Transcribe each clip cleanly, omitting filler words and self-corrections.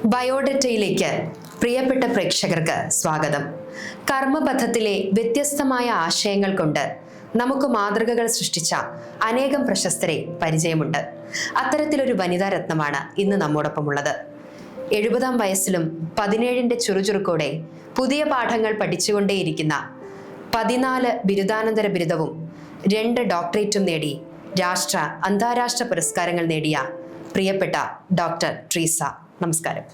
ബയോഡേറ്റയിലേക്ക് പ്രിയപ്പെട്ട പ്രേക്ഷകർക്ക് സ്വാഗതം. കർമ്മപഥത്തിലെ വ്യത്യസ്തമായ ആശയങ്ങൾ കൊണ്ട് നമുക്ക് മാതൃകകൾ സൃഷ്ടിച്ച അനേകം പ്രശസ്തരെ പരിചയമുണ്ട്. അത്തരത്തിലൊരു വനിതാ രത്നമാണ് ഇന്ന് നമ്മോടൊപ്പമുള്ളത്. 70-ാം വയസ്സിലും 17ന്റെ ചുറുചുറുക്കോടെ പുതിയ പാഠങ്ങൾ പഠിച്ചുകൊണ്ടേയിരിക്കുന്ന 14 ബിരുദാനന്തര ബിരുദവും 2 ഡോക്ടറേറ്റും നേടി രാഷ്ട്ര അന്താരാഷ്ട്ര പുരസ്കാരങ്ങൾ നേടിയ പ്രിയപ്പെട്ട ഡോക്ടർ ട്രീസ. നമസ്കാരം.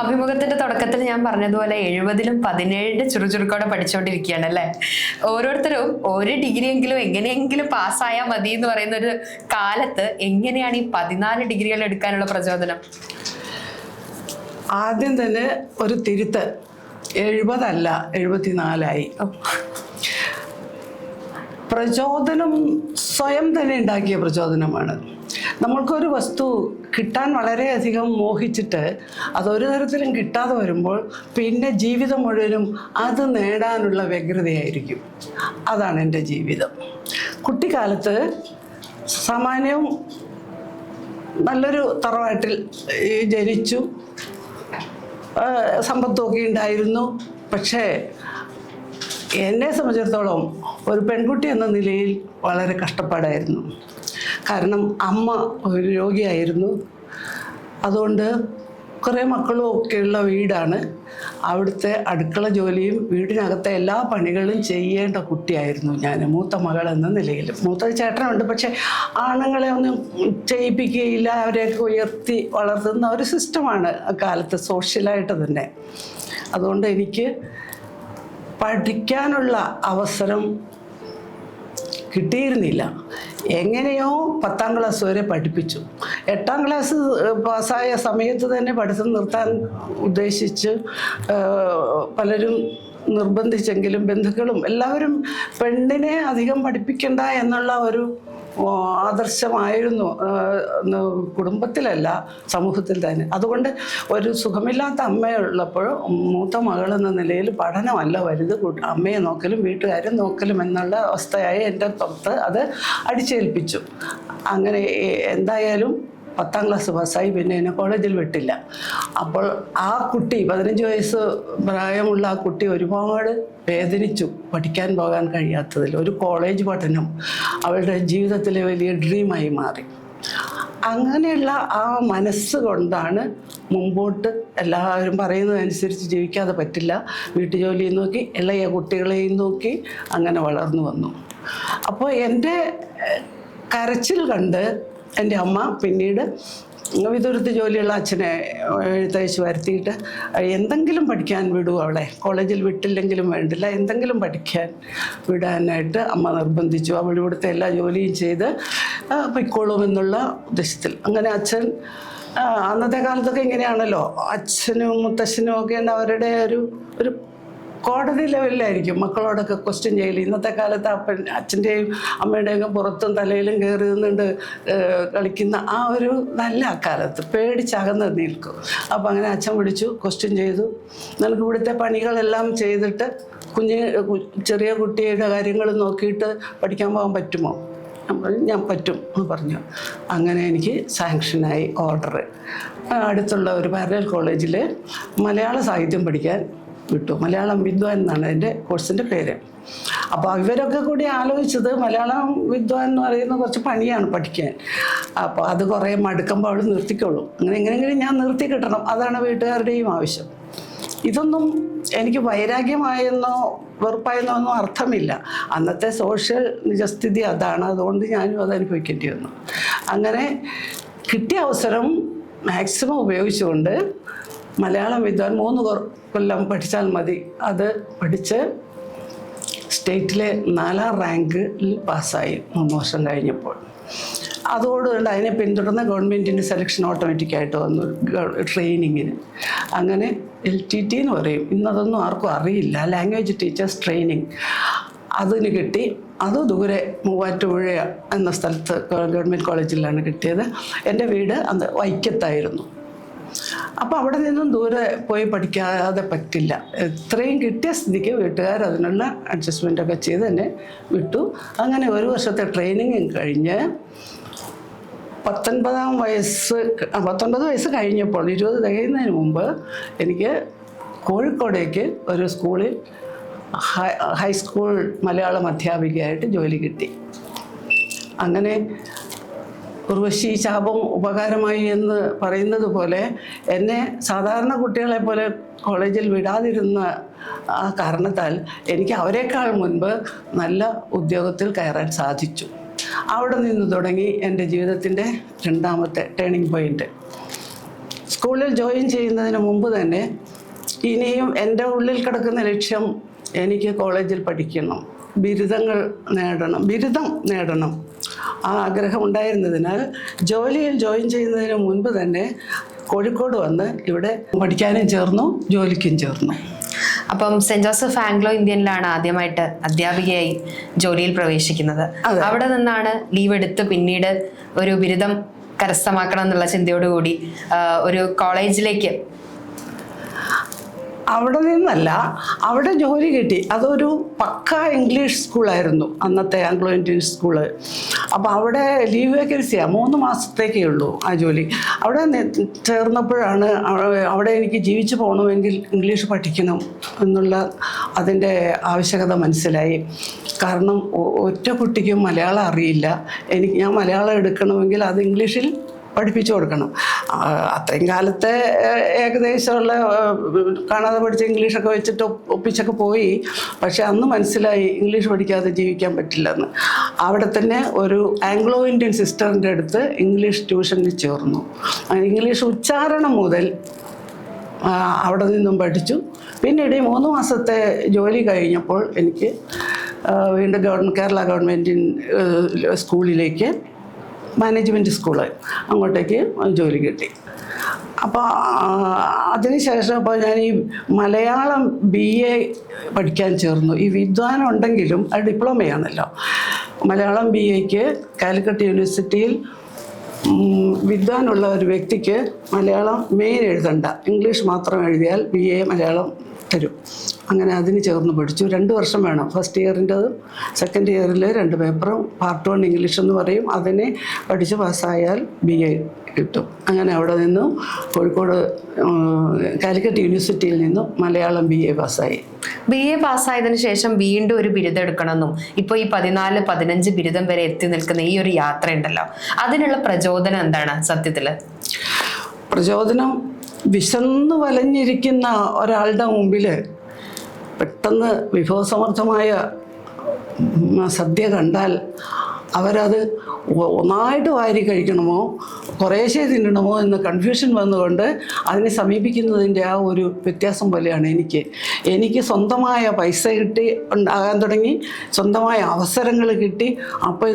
അഭിമുഖത്തിന്റെ തുടക്കത്തിൽ ഞാൻ പറഞ്ഞതുപോലെ 70-ലും 17ന്റെ ചുറുചുറുക്കോടെ പഠിച്ചുകൊണ്ടിരിക്കുകയാണ് അല്ലേ? ഓരോരുത്തരും ഒരു ഡിഗ്രിയെങ്കിലും എങ്ങനെയെങ്കിലും പാസ്സായാൽ മതി എന്ന് പറയുന്ന ഒരു കാലത്ത് എങ്ങനെയാണ് ഈ 14 ഡിഗ്രികൾ എടുക്കാനുള്ള പ്രചോദനം? ആദ്യം തന്നെ ഒരു തിരുത്ത്, 70 അല്ല 74ആയി. പ്രചോദനം സ്വയം തന്നെ ഉണ്ടാക്കിയ പ്രചോദനമാണ്. നമ്മൾക്കൊരു വസ്തു കിട്ടാൻ വളരെയധികം മോഹിച്ചിട്ട് അതൊരു തരത്തിലും കിട്ടാതെ വരുമ്പോൾ പിന്നെ ജീവിതം മുഴുവനും അത് നേടാനുള്ള വ്യഗ്രതയായിരിക്കും. അതാണ് എൻ്റെ ജീവിതം. കുട്ടിക്കാലത്ത് സാമാന്യം നല്ലൊരു തറവാട്ടിൽ ജനിച്ചു, സമ്പത്തൊക്കെ ഉണ്ടായിരുന്നു. പക്ഷേ എന്നെ സംബന്ധിച്ചിടത്തോളം ഒരു പെൺകുട്ടി എന്ന നിലയിൽ വളരെ കഷ്ടപ്പാടായിരുന്നു. കാരണം അമ്മ ഒരു രോഗിയായിരുന്നു. അതുകൊണ്ട് കുറേ മക്കളും ഒക്കെയുള്ള വീടാണ്. അവിടുത്തെ അടുക്കള ജോലിയും വീടിനകത്തെ എല്ലാ പണികളും ചെയ്യേണ്ട കുട്ടിയായിരുന്നു ഞാൻ, മൂത്ത മകൾ എന്ന നിലയിൽ. മൂത്ത ചേട്ടനുണ്ട്, പക്ഷെ ആണുങ്ങളെ ഒന്നും ചെയ്യിപ്പിക്കുകയില്ല, അവരെയൊക്കെ ഉയർത്തി വളർത്തുന്ന ഒരു സിസ്റ്റമാണ് അക്കാലത്ത്, സോഷ്യലായിട്ട് തന്നെ. അതുകൊണ്ട് എനിക്ക് പഠിക്കാനുള്ള അവസരം കിട്ടിയിരുന്നില്ല. എങ്ങനെയോ 10ാം ക്ലാസ് വരെ പഠിപ്പിച്ചു. 8ാം ക്ലാസ് പാസ്സായ സമയത്ത് തന്നെ പഠിത്തം നിർത്താൻ ഉദ്ദേശിച്ച് പലരും നിർബന്ധിച്ചെങ്കിലും ബന്ധുക്കളും എല്ലാവരും പെണ്ണിനെ അധികം പഠിപ്പിക്കണ്ട എന്നുള്ള ഒരു ആദർശമായിരുന്നു കുടുംബത്തിലല്ല, സമൂഹത്തിൽ തന്നെ. അതുകൊണ്ട് ഒരു സുഖമില്ലാത്ത അമ്മയുള്ളപ്പോൾ മൂത്ത മകളെന്ന നിലയിൽ പഠനമല്ല വലുത്, അമ്മയെ നോക്കലും വീട്ടുകാരെ നോക്കലും എന്നുള്ള അവസ്ഥയായി എൻ്റെ പുറത്ത് അത് അടിച്ചേൽപ്പിച്ചു. അങ്ങനെ എന്തായാലും 10ാം ക്ലാസ് പാസ്സായി. പിന്നെ എന്നെ കോളേജിൽ വിട്ടില്ല. അപ്പോൾ ആ കുട്ടി, 15 വയസ്സ് പ്രായമുള്ള ആ കുട്ടി ഒരുപാട് വേദനിച്ചു, പഠിക്കാൻ പോകാൻ കഴിയാത്തതിൽ. ഒരു കോളേജ് പഠനം അവളുടെ ജീവിതത്തിലെ വലിയ ഡ്രീമായി മാറി. അങ്ങനെയുള്ള ആ മനസ്സ് കൊണ്ടാണ് മുമ്പോട്ട് എല്ലാവരും പറയുന്നതനുസരിച്ച് ജീവിക്കാതെ പറ്റില്ല, വീട്ടുജോലിയും നോക്കി ഇളയ കുട്ടികളെയും നോക്കി അങ്ങനെ വളർന്നു വന്നു. അപ്പോൾ എൻ്റെ കരച്ചിൽ കണ്ട് എൻ്റെ അമ്മ പിന്നീട് വിദൂരത്ത് ജോലിയുള്ള അച്ഛനെ എഴുത്തയച്ച് വരുത്തിയിട്ട് എന്തെങ്കിലും പഠിക്കാൻ വിടൂ, അവളെ കോളേജിൽ വിട്ടില്ലെങ്കിലും വേണ്ടില്ല, എന്തെങ്കിലും പഠിക്കാൻ വിടാനായിട്ട് അമ്മ നിർബന്ധിച്ചു. അവൾ ഇവിടുത്തെ എല്ലാ ജോലിയും ചെയ്ത് പൊയ്ക്കോളുമെന്നുള്ള ഉദ്ദേശത്തിൽ. അങ്ങനെ അച്ഛൻ, അന്നത്തെ കാലത്തൊക്കെ ഇങ്ങനെയാണല്ലോ, അച്ഛനും മുത്തശ്ശനും ഒക്കെ ഉണ്ട്, അവരുടെ ഒരു കോടതി ലെവലിലായിരിക്കും മക്കളോടൊക്കെ ക്വസ്റ്റ്യൻ ചെയ്യൽ. ഇന്നത്തെ കാലത്ത് അച്ഛൻ്റെയും അമ്മയുടെയൊക്കെ പുറത്തും തലയിലും കയറി നിന്നുകൊണ്ട് കളിക്കുന്ന ആ ഒരു നല്ല കാലത്ത് പേടിച്ചകന്ന് നിൽക്കും. അപ്പോൾ അങ്ങനെ അച്ഛൻ വിളിച്ചു, ക്വസ്റ്റ്യൻ ചെയ്തു. നമുക്ക് ഇവിടുത്തെ പണികളെല്ലാം ചെയ്തിട്ട് ചെറിയ കുട്ടിയുടെ കാര്യങ്ങൾ നോക്കിയിട്ട് പഠിക്കാൻ പോകാൻ പറ്റുമോ? ഞാൻ പറ്റും എന്ന് പറഞ്ഞു. അങ്ങനെ എനിക്ക് സാങ്ഷനായി ഓർഡർ. അടുത്തുള്ള ഒരു പാരലൽ കോളേജിൽ മലയാള സാഹിത്യം പഠിക്കാൻ വിട്ടു. മലയാളം വിദ്വാൻ എന്നാണ് എൻ്റെ കോഴ്സിൻ്റെ പേര്. അപ്പോൾ ഇവരൊക്കെ കൂടി ആലോചിച്ചത് മലയാളം വിദ്വാൻ എന്ന് പറയുന്ന കുറച്ച് പണിയാണ് പഠിക്കാൻ. അപ്പോൾ അത് കുറേ മടുക്കുമ്പോൾ അവൾ നിർത്തിക്കോളും. അങ്ങനെ എങ്ങനെയെങ്കിലും ഞാൻ നിർത്തി കിട്ടണം, അതാണ് വീട്ടുകാരുടെയും ആവശ്യം. ഇതൊന്നും എനിക്ക് വൈരാഗ്യമായെന്നോ വെറുപ്പായെന്നോ ഒന്നും അർത്ഥമില്ല. അന്നത്തെ സോഷ്യൽ നിജസ്ഥിതി അതാണ്. അതുകൊണ്ട് ഞാനും അത് അനുഭവിക്കേണ്ടി വന്നു. അങ്ങനെ കിട്ടിയ അവസരം മാക്സിമം ഉപയോഗിച്ചുകൊണ്ട് മലയാളം വിദ്വാൻ 3 കൊല്ലം പഠിച്ചാൽ മതി. അത് പഠിച്ച് സ്റ്റേറ്റിലെ 4ാം റാങ്കിൽ പാസ്സായി 3 വർഷം കഴിഞ്ഞപ്പോൾ. അതോടുകൂടി അതിനെ പിന്തുടർന്ന് ഗവൺമെൻറ്റിൻ്റെ സെലക്ഷൻ ഓട്ടോമാറ്റിക്കായിട്ട് വന്നു ട്രെയിനിങ്ങിന്. അങ്ങനെ LTT എന്ന് പറയും, ഇന്നതൊന്നും ആർക്കും അറിയില്ല, ലാംഗ്വേജ് ടീച്ചേഴ്സ് ട്രെയിനിങ്. അതിന് കിട്ടി. അത് ദൂരെ മൂവാറ്റുപുഴ എന്ന സ്ഥലത്ത് ഗവൺമെൻറ് കോളേജിലാണ് കിട്ടിയത്. എൻ്റെ വീട് അന്ന് വൈക്കത്തായിരുന്നു. അപ്പോൾ അവിടെ നിന്നും ദൂരെ പോയി പഠിക്കാതെ പറ്റില്ല. ഇത്രയും കിട്ടിയ സ്ഥിതിക്ക് വീട്ടുകാർ അതിനുള്ള അഡ്ജസ്റ്റ്മെൻറ്റൊക്കെ ചെയ്ത് തന്നെ വിട്ടു. അങ്ങനെ 1 വർഷത്തെ ട്രെയിനിങ് കഴിഞ്ഞ് 19 വയസ്സ് കഴിഞ്ഞപ്പോൾ 20 തികയുന്നതിന് മുമ്പ് എനിക്ക് കോഴിക്കോടേക്ക് ഒരു സ്കൂളിൽ ഹൈസ്കൂൾ മലയാളം അധ്യാപികയായിട്ട് ജോലി കിട്ടി. അങ്ങനെ ഉർവശി ശാപം ഉപകാരമായി എന്ന് പറയുന്നത് പോലെ എന്നെ സാധാരണ കുട്ടികളെ പോലെ കോളേജിൽ വിടാതിരുന്ന ആ കാരണത്താൽ എനിക്ക് അവരെക്കാൾ മുൻപ് നല്ല ഉദ്യോഗത്തിൽ കയറാൻ സാധിച്ചു. അവിടെ നിന്ന് തുടങ്ങി എൻ്റെ ജീവിതത്തിൻ്റെ രണ്ടാമത്തെ ടേണിംഗ് പോയിൻ്റ്. സ്കൂളിൽ ജോയിൻ ചെയ്യുന്നതിന് മുമ്പ് തന്നെ ഇനിയും എൻ്റെ ഉള്ളിൽ കിടക്കുന്ന ലക്ഷ്യം എനിക്ക് കോളേജിൽ പഠിക്കണം, ബിരുദം നേടണം. ആ ആഗ്രഹം ഉണ്ടായിരുന്നതിനാൽ ജോലിയിൽ ജോയിൻ ചെയ്യുന്നതിന് മുൻപ് തന്നെ കോഴിക്കോട് വന്ന് ഇവിടെ പഠിക്കാനും ചേർന്നു, ജോലിക്കും ചേർന്നു. അപ്പം സെന്റ് ജോസഫ് ആംഗ്ലോ ഇന്ത്യനിലാണ് ആദ്യമായിട്ട് അധ്യാപികയായി ജോലിയിൽ പ്രവേശിക്കുന്നത്. അവിടെ നിന്നാണ് ലീവ് എടുത്ത് പിന്നീട് ഒരു ബിരുദം കരസ്ഥമാക്കണം എന്നുള്ള ചിന്തയോടുകൂടി ഒരു കോളേജിലേക്ക്. അവിടെ നിന്നല്ല, അവിടെ ജോലി കിട്ടി. അതൊരു പക്ക ഇംഗ്ലീഷ് സ്കൂളായിരുന്നു, അന്നത്തെ ആംഗ്ലോ ഇന്ത്യൻ സ്കൂള്. അപ്പോൾ അവിടെ ലീവ് വേക്കൻസിയാണ്, 3 മാസത്തേക്കേ ഉള്ളൂ ആ ജോലി. അവിടെ ചേർന്നപ്പോഴാണ് അവിടെ എനിക്ക് ജീവിച്ചു പോകണമെങ്കിൽ ഇംഗ്ലീഷ് പഠിക്കണം എന്നുള്ള അതിൻ്റെ ആവശ്യകത മനസ്സിലായി. കാരണം ഒറ്റ കുട്ടിക്കും മലയാളം അറിയില്ല. ഞാൻ മലയാളം എടുക്കണമെങ്കിൽ അത് ഇംഗ്ലീഷിൽ പഠിപ്പിച്ചു കൊടുക്കണം. അത്രയും കാലത്തെ ഏകദേശമുള്ള കാണാതെ പഠിച്ച ഇംഗ്ലീഷൊക്കെ വെച്ചിട്ട് ഒപ്പിച്ചൊക്കെ പോയി. പക്ഷെ അന്ന് മനസ്സിലായി ഇംഗ്ലീഷ് പഠിക്കാതെ ജീവിക്കാൻ പറ്റില്ലെന്ന്. അവിടെ തന്നെ ഒരു ആംഗ്ലോ ഇന്ത്യൻ സിസ്റ്ററിൻ്റെ അടുത്ത് ഇംഗ്ലീഷ് ട്യൂഷനിൽ ചേർന്നു. ഇംഗ്ലീഷ് ഉച്ചാരണം മുതൽ അവിടെ നിന്നും പഠിച്ചു. പിന്നീട് 3 മാസത്തെ ജോലി കഴിഞ്ഞപ്പോൾ എനിക്ക് വീണ്ടും കേരള ഗവൺമെൻറ് സ്കൂളിലേക്ക്, മാനേജ്മെൻറ്റ് സ്കൂള്, അങ്ങോട്ടേക്ക് ജോലി കിട്ടി. അപ്പോൾ അതിനുശേഷം അപ്പോൾ ഞാൻ ഈ മലയാളം BA പഠിക്കാൻ ചേർന്നു. ഈ വിദ്വാനം ഉണ്ടെങ്കിലും അത് ഡിപ്ലോമയാണല്ലോ. മലയാളം BAക്ക് കാലിക്കറ്റ് യൂണിവേഴ്സിറ്റിയിൽ വിദ്വാനുള്ള ഒരു വ്യക്തിക്ക് മലയാളം മെയിൻ എഴുതണ്ട, ഇംഗ്ലീഷ് മാത്രം എഴുതിയാൽ BA മലയാളം തരും. അങ്ങനെ അതിന് ചേർന്ന് പഠിച്ചു. 2 വർഷം വേണം. ഫസ്റ്റ് ഇയറിൻ്റെതും സെക്കൻഡ് ഇയറിൽ 2 പേപ്പറും പാർട്ട് 1 ഇംഗ്ലീഷ് എന്ന് പറയും. അതിനെ പഠിച്ച് പാസ്സായാൽ BA കിട്ടും. അങ്ങനെ അവിടെ നിന്നും കോഴിക്കോട് കാലിക്കറ്റ് യൂണിവേഴ്സിറ്റിയിൽ നിന്നും മലയാളം BA പാസ്സായി. BA പാസ്സായതിനു ശേഷം വീണ്ടും ഒരു ബിരുദം എടുക്കണമെന്നും ഇപ്പോൾ ഈ 14-15 ബിരുദം വരെ എത്തി നിൽക്കുന്ന ഈ ഒരു യാത്ര ഉണ്ടല്ലോ, അതിനുള്ള പ്രചോദനം എന്താണ് സത്യത്തിൽ? പ്രചോദനം വിശന്നു വലഞ്ഞിരിക്കുന്ന ഒരാളുടെ മുമ്പിൽ പെട്ടെന്ന് വിഭവസമൃദ്ധമായ സദ്യ കണ്ടാൽ അവരത് ഒന്നായിട്ട് വാരി കഴിക്കണമോ കുറേശ്ശേ തിന്നണമോ എന്ന കൺഫ്യൂഷൻ വന്നുകൊണ്ട് അതിനെ സമീപിക്കുന്നതിൻ്റെ ആ ഒരു വ്യത്യാസം പോലെയാണ് എനിക്ക് സ്വന്തമായ പൈസ കിട്ടി ആകാൻ തുടങ്ങി, സ്വന്തമായ അവസരങ്ങൾ കിട്ടി. അപ്പോൾ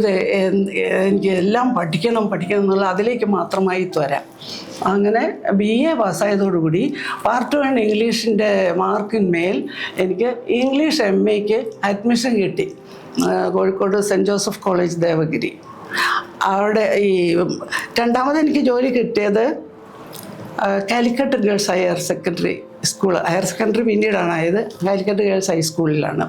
എനിക്ക് എല്ലാം പഠിക്കണം എന്നുള്ള അതിലേക്ക് മാത്രമായി വരാം. അങ്ങനെ BA പാസ്സായതോടുകൂടി പാർട്ട് 1 ഇംഗ്ലീഷിൻ്റെ മാർക്കിന്മേൽ എനിക്ക് ഇംഗ്ലീഷ് MAക്ക് അഡ്മിഷൻ കിട്ടി. Kozhikode saint Joseph college Devagiri. അവിടെ ഈ രണ്ടാമത് എനിക്ക് ജോലി കിട്ടിയത് Calicut girls higher secondary school. Higher secondary പിന്നീടാണ് ആയത്. കാലിക്കറ്റ് ഗേൾസ് ഹൈസ്കൂളിലാണ്.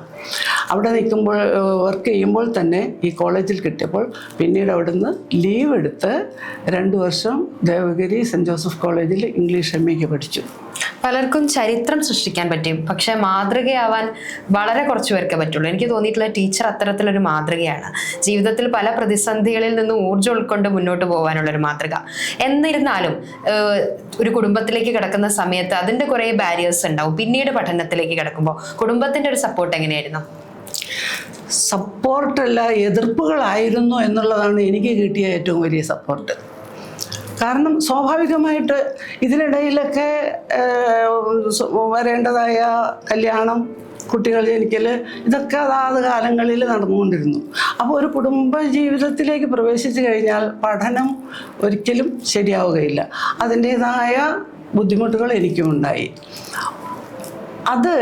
അവിടെ നിൽക്കുമ്പോൾ വർക്ക് ചെയ്യുമ്പോൾ തന്നെ ഈ കോളേജിൽ കിട്ടിയപ്പോൾ പിന്നീട് അവിടുന്ന് ലീവ് എടുത്ത് 2 വർഷം ദേവഗിരി സെൻറ്റ് ജോസഫ് കോളേജിൽ ഇംഗ്ലീഷ് MAക്ക് പഠിച്ചു. പലർക്കും ചരിത്രം സൃഷ്ടിക്കാൻ പറ്റും, പക്ഷെ മാതൃകയാവാൻ വളരെ കുറച്ച് പേർക്കേ പറ്റുള്ളൂ. എനിക്ക് തോന്നിയിട്ടുള്ള ടീച്ചർ അത്തരത്തിലൊരു മാതൃകയാണ്. ജീവിതത്തിൽ പല പ്രതിസന്ധികളിൽ നിന്നും ഊർജ്ജം ഉൾക്കൊണ്ട് മുന്നോട്ട് പോകാനുള്ളൊരു മാതൃക. എന്നിരുന്നാലും ഒരു കുടുംബത്തിലേക്ക് കിടക്കുന്ന സമയത്ത് അതിൻ്റെ കുറേ ബാരിയേഴ്സ് ഉണ്ടാവും. പിന്നീട് പഠനത്തിലേക്ക് കിടക്കുമ്പോൾ കുടുംബത്തിൻ്റെ ഒരു സപ്പോർട്ട് എങ്ങനെയായിരുന്നു? സപ്പോർട്ടല്ല, എതിർപ്പുകളായിരുന്നു എന്നുള്ളതാണ് എനിക്ക് കിട്ടിയ ഏറ്റവും വലിയ സപ്പോർട്ട്. കാരണം സ്വാഭാവികമായിട്ട് ഇതിനിടയിലൊക്കെ വരേണ്ടതായ കല്യാണം, കുട്ടികൾ ജനിക്കൽ, ഇതൊക്കെ അതാത് കാലങ്ങളിൽ നടന്നുകൊണ്ടിരുന്നു. അപ്പോൾ ഒരു കുടുംബ ജീവിതത്തിലേക്ക് പ്രവേശിച്ചു കഴിഞ്ഞാൽ പഠനം ഒരിക്കലും ശരിയാവുകയില്ല. അതിൻ്റേതായ ബുദ്ധിമുട്ടുകൾ എനിക്കും ഉണ്ടായി. അത്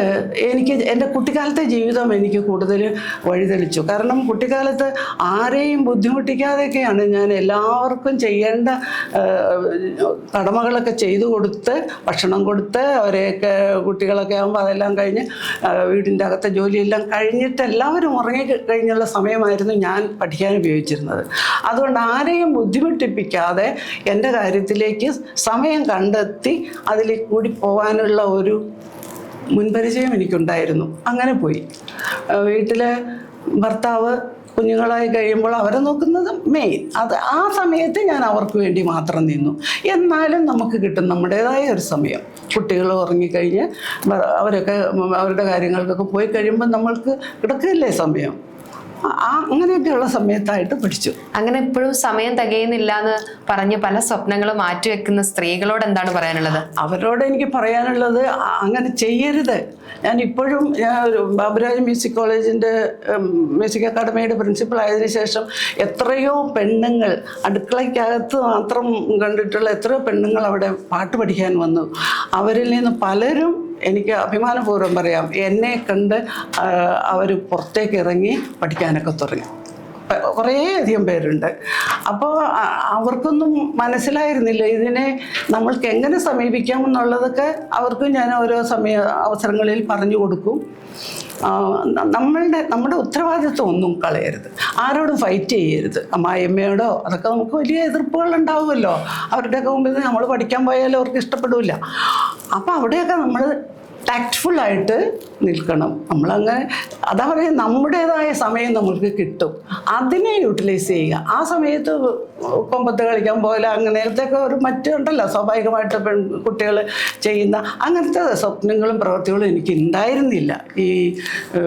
എനിക്ക് എൻ്റെ കുട്ടിക്കാലത്തെ ജീവിതം എനിക്ക് കൂടുതൽ വഴിതെളിച്ചു. കാരണം കുട്ടിക്കാലത്ത് ആരെയും ബുദ്ധിമുട്ടിക്കാതെയൊക്കെയാണ് ഞാൻ എല്ലാവർക്കും ചെയ്യേണ്ട കടമകളൊക്കെ ചെയ്തു കൊടുത്ത്, ഭക്ഷണം കൊടുത്ത്, അവരെയൊക്കെ കുട്ടികളൊക്കെ ആകുമ്പോൾ അതെല്ലാം കഴിഞ്ഞ് വീടിൻ്റെ അകത്തെ ജോലിയെല്ലാം കഴിഞ്ഞിട്ട് എല്ലാവരും ഉറങ്ങി കഴിഞ്ഞുള്ള സമയമായിരുന്നു ഞാൻ പഠിക്കാൻ ഉപയോഗിച്ചിരുന്നത്. അതുകൊണ്ട് ആരെയും ബുദ്ധിമുട്ടിപ്പിക്കാതെ എൻ്റെ കാര്യത്തിലേക്ക് സമയം കണ്ടെത്തി അതിൽ കൂടി പോകാനുള്ള ഒരു മുൻപരിചയം എനിക്കുണ്ടായിരുന്നു. അങ്ങനെ പോയി. വീട്ടിലെ ഭർത്താവ് കുഞ്ഞുങ്ങളായി കഴിയുമ്പോൾ അവരെ നോക്കുന്നത് മെയിൻ. അത് ആ സമയത്ത് ഞാൻ അവർക്ക് വേണ്ടി മാത്രം നിന്നു. എന്നാലും നമുക്ക് കിട്ടും നമ്മുടേതായ ഒരു സമയം. കുട്ടികൾ ഉറങ്ങിക്കഴിഞ്ഞ് അവരൊക്കെ അവരുടെ കാര്യങ്ങൾക്കൊക്കെ പോയി കഴിയുമ്പോൾ നമ്മൾക്ക് കിടക്കില്ലേ സമയം. അങ്ങനെയൊക്കെയുള്ള സമയത്തായിട്ട് പഠിച്ചു. അങ്ങനെ എപ്പോഴും സമയം തികയുന്നില്ല എന്ന് പറഞ്ഞ് പല സ്വപ്നങ്ങളും മാറ്റിവെക്കുന്ന സ്ത്രീകളോട് എന്താണ് പറയാനുള്ളത്? അവരോട് എനിക്ക് പറയാനുള്ളത് അങ്ങനെ ചെയ്യരുത്. ഞാൻ ബാബുരാജ് മ്യൂസിക് കോളേജിൻ്റെ മ്യൂസിക് അക്കാഡമിയുടെ പ്രിൻസിപ്പൾ ആയതിനു ശേഷം എത്രയോ പെണ്ണുങ്ങൾ, അടുക്കളയ്ക്കകത്ത് മാത്രം കണ്ടിട്ടുള്ള എത്രയോ പെണ്ണുങ്ങൾ അവിടെ പാട്ട് പഠിക്കാൻ വന്നു. അവരിൽ നിന്ന് പലരും എനിക്ക് അഭിമാനപൂർവ്വം പറയാം, എന്നെ കണ്ട് അവർ പുറത്തേക്ക് ഇറങ്ങി പഠിക്കാനൊക്കെ തുടങ്ങി. കുറേയധികം പേരുണ്ട്. അപ്പോൾ അവർക്കൊന്നും മനസ്സിലായിരുന്നില്ല ഇതിനെ നമ്മൾക്ക് എങ്ങനെ സമീപിക്കാം എന്നുള്ളതൊക്കെ അവർക്കും ഞാൻ ഓരോ അവസരങ്ങളിൽ പറഞ്ഞു കൊടുക്കും. നമ്മുടെ ഉത്തരവാദിത്വം ഒന്നും കളയരുത്, ആരോടും ഫൈറ്റ് ചെയ്യരുത്. അമ്മായിയമ്മയോടോ അതൊക്കെ നമുക്ക് വലിയ എതിർപ്പുകൾ ഉണ്ടാവുമല്ലോ. അവരുടെയൊക്കെ മുമ്പിൽ നമ്മൾ പഠിക്കാൻ പോയാലും അവർക്ക് ഇഷ്ടപ്പെടില്ല. അപ്പോൾ അവിടെയൊക്കെ നമ്മൾ ടാക്റ്റ്ഫുള്ളായിട്ട് നിൽക്കണം. നമ്മളങ്ങനെ അതാ പറയുക, നമ്മുടേതായ സമയം നമ്മൾക്ക് കിട്ടും, അതിനെ യൂട്ടിലൈസ് ചെയ്യുക. ആ സമയത്ത് കൊമ്പത്ത് കളിക്കാൻ പോലെ അങ്ങനത്തെയൊക്കെ ഒരു മറ്റുണ്ടല്ലോ സ്വാഭാവികമായിട്ട് പെൺകുട്ടികൾ ചെയ്യുന്ന അങ്ങനത്തെ സ്വപ്നങ്ങളും പ്രവൃത്തികളും എനിക്ക് ഉണ്ടായിരുന്നില്ല. ഈ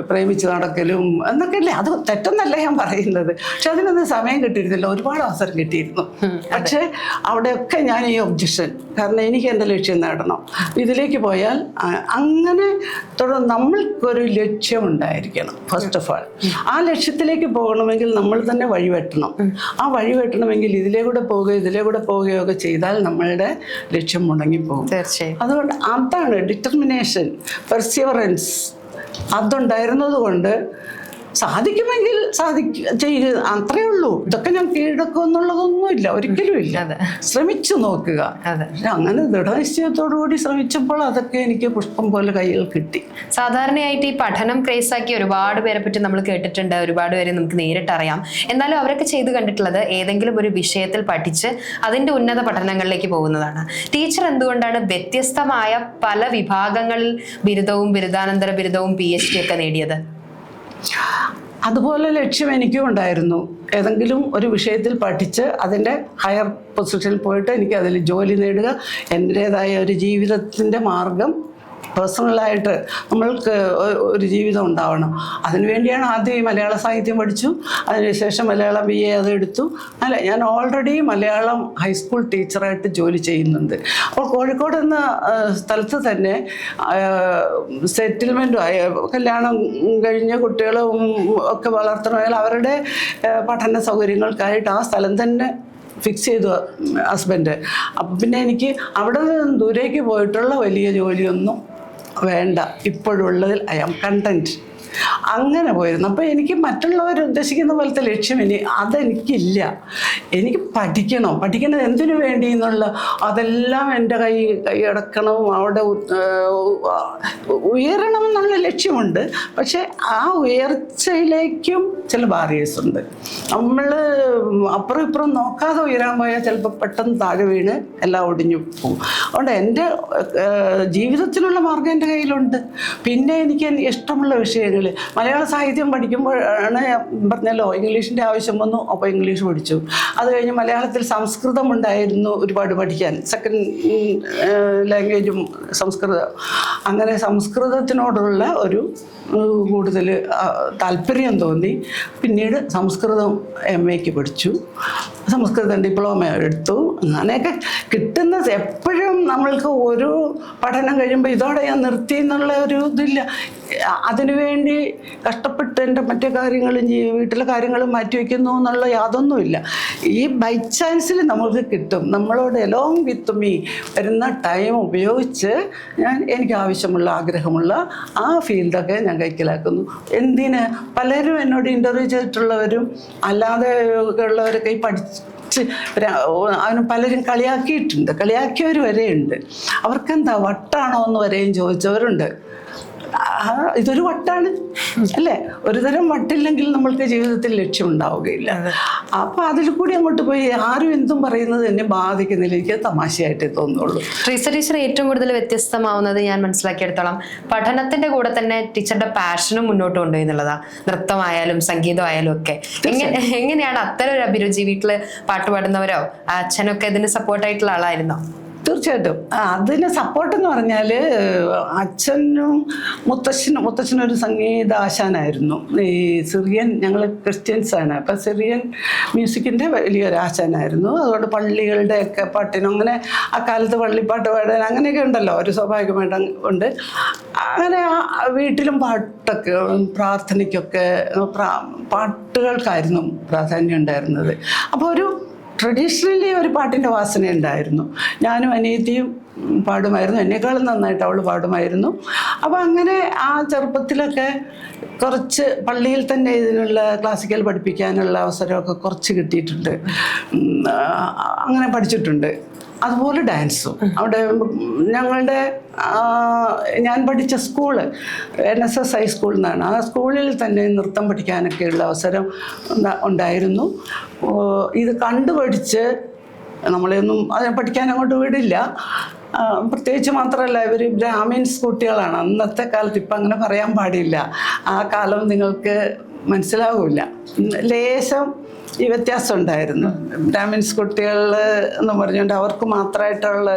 പ്രേമിച്ച് നടക്കലും എന്നൊക്കെ അല്ലേ, അത് തെറ്റെന്നല്ല ഞാൻ പറയുന്നത്. പക്ഷെ അതിനൊന്നും സമയം കിട്ടിയിരുന്നില്ല. ഒരുപാട് അവസരം കിട്ടിയിരുന്നു. പക്ഷേ അവിടെയൊക്കെ ഞാൻ ഈ ഒബ്ജക്ഷൻ, കാരണം എനിക്ക് എൻ്റെ ലക്ഷ്യം നേടണം, ഇതിലേക്ക് പോയാൽ അങ്ങനെ തുടർന്ന് നമ്മൾക്കൊരു ലക്ഷ്യമുണ്ടായിരിക്കണം. ഫസ്റ്റ് ഓഫ് ആൾ ആ ലക്ഷ്യത്തിലേക്ക് പോകണമെങ്കിൽ നമ്മൾ തന്നെ വഴിവെട്ടണം. ആ വഴിവെട്ടണമെങ്കിൽ ഇതിലേക്കൂടെ പോവുകയൊക്കെ ചെയ്താൽ നമ്മളുടെ ലക്ഷ്യം മുടങ്ങിപ്പോകും. തീർച്ചയായും. അതുകൊണ്ട് അതാണ് ഡിറ്റർമിനേഷൻ, പെർസിവറൻസ്. അതുണ്ടായിരുന്നത് കൊണ്ട് സാധിക്കുമെങ്കിൽ ചെയ്യുക, അത്രയേ ഉള്ളൂ. ഇതൊക്കെ ഞാൻ കീഴടക്കും എന്നുള്ളതൊന്നുമില്ല, ഒരിക്കലും ഇല്ല. ശ്രമിച്ചു നോക്കുക. അങ്ങനെ ദൃഢനിശ്ചയത്തോടുകൂടി ശ്രമിച്ചപ്പോൾ അതൊക്കെ എനിക്ക് പുഷ്പം പോലെ കൈകൾ കിട്ടി. സാധാരണയായിട്ട് ഈ പഠനം ക്രേസാക്കി ഒരുപാട് പേരെ പറ്റി നമ്മൾ കേട്ടിട്ടുണ്ട്, ഒരുപാട് പേരെ നമുക്ക് നേരിട്ടറിയാം. എന്നാലും അവരൊക്കെ ചെയ്ത് കണ്ടിട്ടുള്ളത് ഏതെങ്കിലും ഒരു വിഷയത്തിൽ പഠിച്ച് അതിന്റെ ഉന്നത പഠനങ്ങളിലേക്ക് പോകുന്നതാണ്. ടീച്ചർ എന്തുകൊണ്ടാണ് വ്യത്യസ്തമായ പല വിഭാഗങ്ങളിൽ ബിരുദവും ബിരുദാനന്തര ബിരുദവും PhD ഒക്കെ നേടിയത്? അതുപോലെ ലക്ഷ്യം എനിക്കും ഉണ്ടായിരുന്നു. ഏതെങ്കിലും ഒരു വിഷയത്തിൽ പഠിച്ച് അതിൻ്റെ ഹയർ പൊസിഷനിൽ പോയിട്ട് എനിക്ക് അതിൽ ജോലി നേടുക, എൻ്റേതായ ഒരു ജീവിതത്തിൻ്റെ മാർഗം പേഴ്സണലായിട്ട് നമ്മൾക്ക് ഒരു ജീവിതം ഉണ്ടാവണം. അതിനുവേണ്ടിയാണ് ആദ്യം ഈ മലയാള സാഹിത്യം പഠിച്ചു. അതിനുശേഷം മലയാളം BA അതെടുത്തു. ഞാൻ ഓൾറെഡി മലയാളം ഹൈസ്കൂൾ ടീച്ചറായിട്ട് ജോലി ചെയ്യുന്നുണ്ട്. അപ്പോൾ കോഴിക്കോട് എന്ന സ്ഥലത്ത് തന്നെ സെറ്റിൽമെൻറ്റും കല്യാണം കഴിഞ്ഞ കുട്ടികളും ഒക്കെ വളർത്തണമെങ്കിൽ അവരുടെ പഠന സൗകര്യങ്ങൾക്കായിട്ട് ആ സ്ഥലം തന്നെ ഫിക്സ് ചെയ്തു ഹസ്ബൻഡ്. അപ്പം പിന്നെ എനിക്ക് അവിടെ നിന്ന് ദൂരേക്ക് പോയിട്ടുള്ള വലിയ ജോലിയൊന്നും വേണ്ട, ഇപ്പോഴുള്ളതിൽ ഐ ആം കണ്ടൻറ്റ്. അങ്ങനെ പോയിരുന്നു. അപ്പോൾ എനിക്ക് മറ്റുള്ളവർ ഉദ്ദേശിക്കുന്ന പോലത്തെ ലക്ഷ്യം അതെനിക്കില്ല. എനിക്ക് പഠിക്കണം എന്തിനു വേണ്ടി എന്നുള്ള അതെല്ലാം എൻ്റെ കൈയടക്കണം, അവിടെ ഉയരണം എന്നുള്ള ലക്ഷ്യമുണ്ട്. പക്ഷെ ആ ഉയർച്ചയിലേക്കും ചില ബാരിയേഴ്സ് ഉണ്ട്. നമ്മൾ അപ്പുറം ഇപ്പുറം നോക്കാതെ ഉയരാൻ പോയാൽ ചിലപ്പോൾ പെട്ടെന്ന് താഴെ വീണ് എല്ലാം ഒടിഞ്ഞു പോകും. അതുകൊണ്ട് എൻ്റെ ജീവിതത്തിനുള്ള മാർഗം എൻ്റെ കയ്യിലുണ്ട്. പിന്നെ എനിക്ക് ഇഷ്ടമുള്ള വിഷയങ്ങൾ, മലയാള സാഹിത്യം പഠിക്കുമ്പോഴാണ് പറഞ്ഞല്ലോ ഇംഗ്ലീഷിൻ്റെ ആവശ്യം വന്നു. അപ്പോൾ ഇംഗ്ലീഷ് പഠിച്ചു. അത് കഴിഞ്ഞ് മലയാളത്തിൽ സംസ്കൃതം ഉണ്ടായിരുന്നു ഒരുപാട് പഠിക്കാൻ, സെക്കൻഡ് ലാംഗ്വേജും സംസ്കൃതം. അങ്ങനെ സംസ്കൃതത്തിനോടുള്ള ഒരു കൂടുതൽ താല്പര്യം തോന്നി. പിന്നീട് സംസ്കൃതം MAക്ക് പഠിച്ചു. സംസ്കൃതം ഡിപ്ലോമ എടുത്തു. അങ്ങനെയൊക്കെ കിട്ടുന്ന എപ്പോഴും നമ്മൾക്ക് ഒരു പഠനം കഴിയുമ്പോൾ ഇതോടെ ഞാൻ നിർത്തി എന്നുള്ള ഒരു ഇതില്ല. അതിനുവേണ്ടി കഷ്ടപ്പെട്ട് എൻ്റെ മറ്റു കാര്യങ്ങളും വീട്ടിലെ കാര്യങ്ങളും മാറ്റിവെക്കുന്നു എന്നുള്ള യാതൊന്നുമില്ല. ഈ ബൈ ചാൻസിൽ നമ്മൾക്ക് കിട്ടും. നമ്മളോട് എലോങ് വിത്ത് മീ വരുന്ന ടൈം ഉപയോഗിച്ച് എനിക്ക് ആവശ്യമുള്ള ആഗ്രഹമുള്ള ആ ഫീൽഡൊക്കെ ഞാൻ കൈക്കലാക്കുന്നു. എന്തിന് പലരും എന്നോട് ഇൻ്റർവ്യൂ ചെയ്തിട്ടുള്ളവരും അല്ലാതെ ഉള്ളവരൊക്കെ ഈ അവന് പലരും കളിയാക്കിയിട്ടുണ്ട്, കളിയാക്കിയവർ വരെയുണ്ട്. അവർക്കെന്താ വട്ടാണോ എന്ന് വരെയും ചോദിച്ചവരുണ്ട്. ഇതൊരു വട്ടാണ് അല്ലേ? ഒരു തരം വട്ടില്ലെങ്കിൽ നമ്മൾക്ക് ജീവിതത്തിൽ ലക്ഷ്യമുണ്ടാവുകയില്ല. അപ്പം അതിൽ കൂടി അങ്ങോട്ട് പോയി ആരും എന്തും പറയുന്നത് എന്നെ ബാധിക്കുന്നില്ല. എനിക്ക് തമാശയായിട്ടേ തോന്നുള്ളൂ. ട്രീസ ടീച്ചർ ഏറ്റവും കൂടുതൽ വ്യത്യസ്തമാവുന്നത് ഞാൻ മനസ്സിലാക്കിയെടുത്തോളം പഠനത്തിന്റെ കൂടെ തന്നെ ടീച്ചറുടെ പാഷനും മുന്നോട്ട് കൊണ്ടുപോയി എന്നുള്ളതാണ്. നൃത്തമായാലും സംഗീതമായാലും ഒക്കെ. എങ്ങനെയാണ് അത്തരം ഒരു അഭിരുചി? വീട്ടില് പാട്ട് പാടുന്നവരോ അച്ഛനൊക്കെ ഇതിന് സപ്പോർട്ടായിട്ടുള്ള ആളായിരുന്നോ? തീർച്ചയായിട്ടും അതിന് സപ്പോർട്ടെന്ന് പറഞ്ഞാൽ അച്ഛനും മുത്തച്ഛനും ഒരു സംഗീതാശാനായിരുന്നു. ഈ സിറിയൻ, ഞങ്ങൾ ക്രിസ്ത്യൻസാണ്, അപ്പം സിറിയൻ മ്യൂസിക്കിൻ്റെ വലിയൊരു ആശാനായിരുന്നു. അതുകൊണ്ട് പള്ളികളുടെയൊക്കെ പാട്ടിനും അങ്ങനെ ആ കാലത്ത് പള്ളിപ്പാട്ട് പാടാൻ അങ്ങനെയൊക്കെ ഉണ്ടല്ലോ, ഒരു സ്വാഭാവികമായിട്ട് ഉണ്ട്. അങ്ങനെ വീട്ടിലും പാട്ടൊക്കെ, പ്രാർത്ഥനയ്ക്കൊക്കെ പാട്ടുകൾക്കായിരുന്നു പ്രാധാന്യം ഉണ്ടായിരുന്നത്. അപ്പോൾ ഒരു ട്രഡീഷണലി ഒരു പാട്ടിൻ്റെ വാസന ഉണ്ടായിരുന്നു. ഞാനും അനിയത്തിയും പാടുമായിരുന്നു, എന്നെക്കാളും നന്നായിട്ട് അവൾ പാടുമായിരുന്നു. അപ്പോൾ അങ്ങനെ ആ ചെറുപ്പത്തിലൊക്കെ കുറച്ച് പള്ളിയിൽ തന്നെ ഇതിനുള്ള ക്ലാസിക്കൽ പഠിപ്പിക്കാനുള്ള അവസരമൊക്കെ കുറച്ച് കിട്ടിയിട്ടുണ്ട്. അങ്ങനെ പഠിച്ചിട്ടുണ്ട്. അതുപോലെ ഡാൻസും. അവിടെ ഞങ്ങളുടെ ഞാൻ പഠിച്ച സ്കൂള് NSS ഹൈസ്കൂളിൽ നിന്നാണ്. ആ സ്കൂളിൽ തന്നെ നൃത്തം പഠിക്കാനൊക്കെയുള്ള അവസരം ഉണ്ടായിരുന്നു. ഇത് കണ്ടുപഠിച്ച് നമ്മളെയൊന്നും അതിനെ പഠിക്കാൻ അങ്ങോട്ട് വിടില്ല. പ്രത്യേകിച്ച് മാത്രമല്ല, ഇവർ ബ്രാഹ്മിൻസ് കുട്ടികളാണ്. അന്നത്തെ കാലത്ത്, ഇപ്പം അങ്ങനെ പറയാൻ പാടില്ല, ആ കാലം നിങ്ങൾക്ക് മനസ്സിലാവില്ല. ലേശം ഈ വ്യത്യാസം ഉണ്ടായിരുന്നു. ബ്രാഹ്മിൻസ് കുട്ടികൾ എന്ന് പറഞ്ഞുകൊണ്ട് അവർക്ക് മാത്രമായിട്ടുള്ള.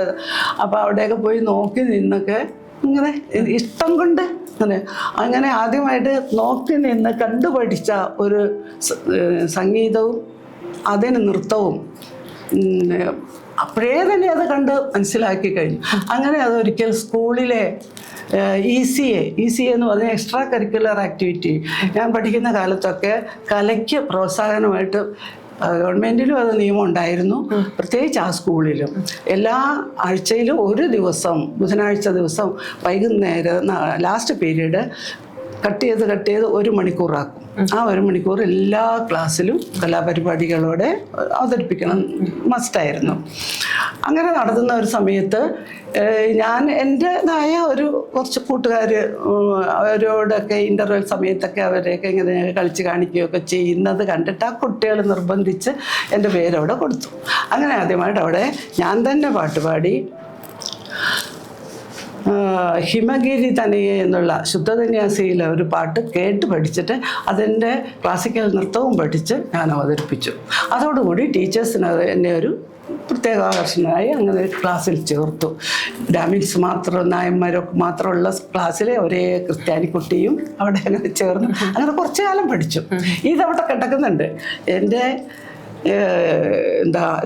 അപ്പോൾ അവിടെയൊക്കെ പോയി നോക്കി നിന്നൊക്കെ ഇങ്ങനെ ഇഷ്ടം കൊണ്ട് അങ്ങനെ ആദ്യമായിട്ട് നോക്കി നിന്ന് കണ്ടുപഠിച്ച ഒരു സംഗീതവും അതിന് നൃത്തവും അപ്പോഴേ തന്നെ അത് കണ്ട് മനസ്സിലാക്കി കഴിഞ്ഞു. അങ്ങനെ അതൊരിക്കൽ സ്കൂളിലെ ECA എന്ന് പറഞ്ഞ എക്സ്ട്രാ കരിക്കുലർ ആക്ടിവിറ്റി, ഞാൻ പഠിക്കുന്ന കാലത്തൊക്കെ കലയ്ക്ക് പ്രോത്സാഹനമായിട്ട് ഗവൺമെൻറ്റിലും അത് നിയമം ഉണ്ടായിരുന്നു. പ്രത്യേകിച്ച് ആ സ്കൂളിലും എല്ലാ ആഴ്ചയിലും ഒരു ദിവസം, ബുധനാഴ്ച ദിവസം വൈകുന്നേരം ലാസ്റ്റ് പീരീഡ് കട്ട് ചെയ്ത് 1 മണിക്കൂറാക്കും. ആ 1 മണിക്കൂർ എല്ലാ ക്ലാസ്സിലും കലാപരിപാടികളോടെ അവതരിപ്പിക്കണം, മസ്റ്റായിരുന്നു. അങ്ങനെ നടത്തുന്ന ഒരു സമയത്ത് ഞാൻ എൻ്റെതായ കുറച്ച് കൂട്ടുകാർ, അവരോടൊക്കെ ഇൻ്റർവെൽ സമയത്തൊക്കെ അവരെയൊക്കെ ഇങ്ങനെ കളിച്ച് കാണിക്കുകയൊക്കെ ചെയ്യുന്നത് കണ്ടിട്ട് ആ കുട്ടികൾ നിർബന്ധിച്ച് എൻ്റെ പേരവിടെ കൊടുത്തു. അങ്ങനെ ആദ്യമായിട്ട് അവിടെ ഞാൻ തന്നെ പാട്ടുപാടി ഹിമഗിരി തനയെ എന്നുള്ള ശുദ്ധസന്യാസിയിലെ ഒരു പാട്ട് കേട്ട് പഠിച്ചിട്ട് അതിൻ്റെ ക്ലാസിക്കൽ നൃത്തവും പഠിച്ച് ഞാൻ അവതരിപ്പിച്ചു. അതോടുകൂടി ടീച്ചേഴ്സിന് എന്നെ ഒരു പ്രത്യേക ആകർഷണമായി അങ്ങനെ ക്ലാസ്സിൽ ചേർത്തു. ബ്രാഹ്മിൻസ് മാത്രം, നായന്മാരൊക്കെ മാത്രമുള്ള ക്ലാസ്സിലെ ഒരേ ക്രിസ്ത്യാനി കുട്ടിയും അവിടെ അങ്ങനെ ചേർന്നു. അങ്ങനെ കുറച്ചു കാലം പഠിച്ചു. ഇതവിടെ കിടക്കുന്നുണ്ട്. എൻ്റെ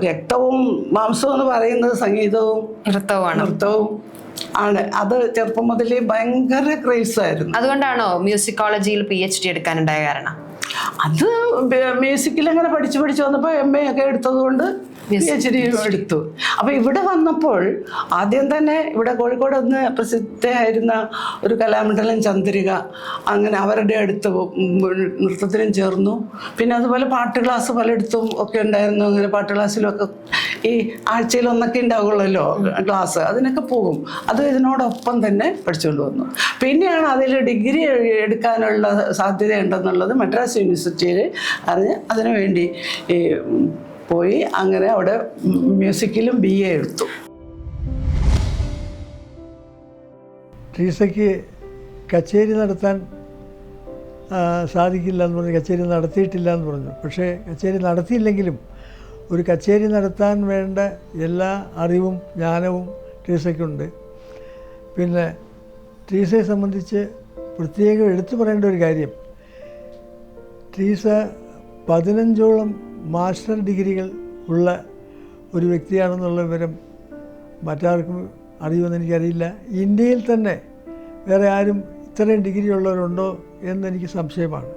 രക്തവും മാംസവും എന്ന് പറയുന്നത് സംഗീതവും നൃത്തവും ആണ്. അത് ചെറുപ്പം മുതലേ ഭയങ്കര ക്രേസ് ആയിരുന്നു. അതുകൊണ്ടാണോ മ്യൂസിക്കോളജിയിൽ PhD എടുക്കാനുണ്ടായ കാരണം? അത് മ്യൂസിക്കിൽ അങ്ങനെ പഠിച്ചു വന്നപ്പോൾ MA ഒക്കെ എടുത്തതുകൊണ്ട് PhD എടുത്തു. അപ്പോൾ ഇവിടെ വന്നപ്പോൾ ആദ്യം തന്നെ ഇവിടെ കോഴിക്കോട് ഒന്ന് പ്രസിദ്ധയായിരുന്ന ഒരു കലാമണ്ഡലം ചന്ദ്രിക, അങ്ങനെ അവരുടെ അടുത്ത് നൃത്തത്തിനും ചേർന്നു. പിന്നെ അതുപോലെ പാട്ട് ക്ലാസ് പലയിടത്തും ഒക്കെ ഉണ്ടായിരുന്നു. അങ്ങനെ പാട്ട് ക്ലാസ്സിലൊക്കെ ഈ ആഴ്ചയിൽ ഒന്നൊക്കെ ഉണ്ടാവുള്ളല്ലോ ക്ലാസ്, അതിനൊക്കെ പോകും. അത് ഇതിനോടൊപ്പം തന്നെ പഠിച്ചുകൊണ്ട് വന്നു. പിന്നെയാണ് അതിൽ ഡിഗ്രി എടുക്കാനുള്ള സാധ്യതയുണ്ടെന്നുള്ളത് മദ്രാസ് യൂണിവേഴ്സിറ്റിയിൽ അറിഞ്ഞ് അതിനുവേണ്ടി പോയി. അങ്ങനെ അവിടെ മ്യൂസിക്കിലും BA എടുത്തു. ട്രീസയ്ക്ക് കച്ചേരി നടത്താൻ സാധിക്കില്ല എന്ന് പറഞ്ഞു, കച്ചേരി നടത്തിയിട്ടില്ല എന്ന് പറഞ്ഞു. പക്ഷേ കച്ചേരി നടത്തിയില്ലെങ്കിലും ഒരു കച്ചേരി നടത്താൻ വേണ്ട എല്ലാ അറിവും ജ്ഞാനവും ട്രീസയ്ക്കുണ്ട്. പിന്നെ ട്രീസയെ സംബന്ധിച്ച് പ്രത്യേകം എടുത്തു പറയേണ്ട ഒരു കാര്യം, ട്രീസ 15ഓളം മാസ്റ്റർ ഡിഗ്രികൾ ഉള്ള ഒരു വ്യക്തിയാണെന്നുള്ള വിവരം മറ്റാർക്കും അറിയുമെന്ന് എനിക്കറിയില്ല. ഇന്ത്യയിൽ തന്നെ വേറെ ആരും ഇത്രയും ഡിഗ്രി ഉള്ളവരുണ്ടോ എന്നെനിക്ക് സംശയമാണ്.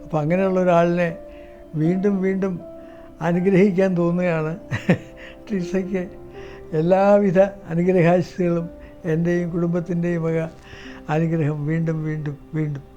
അപ്പോൾ അങ്ങനെയുള്ള ഒരാളിനെ വീണ്ടും വീണ്ടും അനുഗ്രഹിക്കാൻ തോന്നുകയാണ്. ട്രീസയ്ക്ക് എല്ലാവിധ അനുഗ്രഹാശിസുകളും എൻ്റെയും കുടുംബത്തിൻ്റെയും വക അനുഗ്രഹം വീണ്ടും വീണ്ടും വീണ്ടും.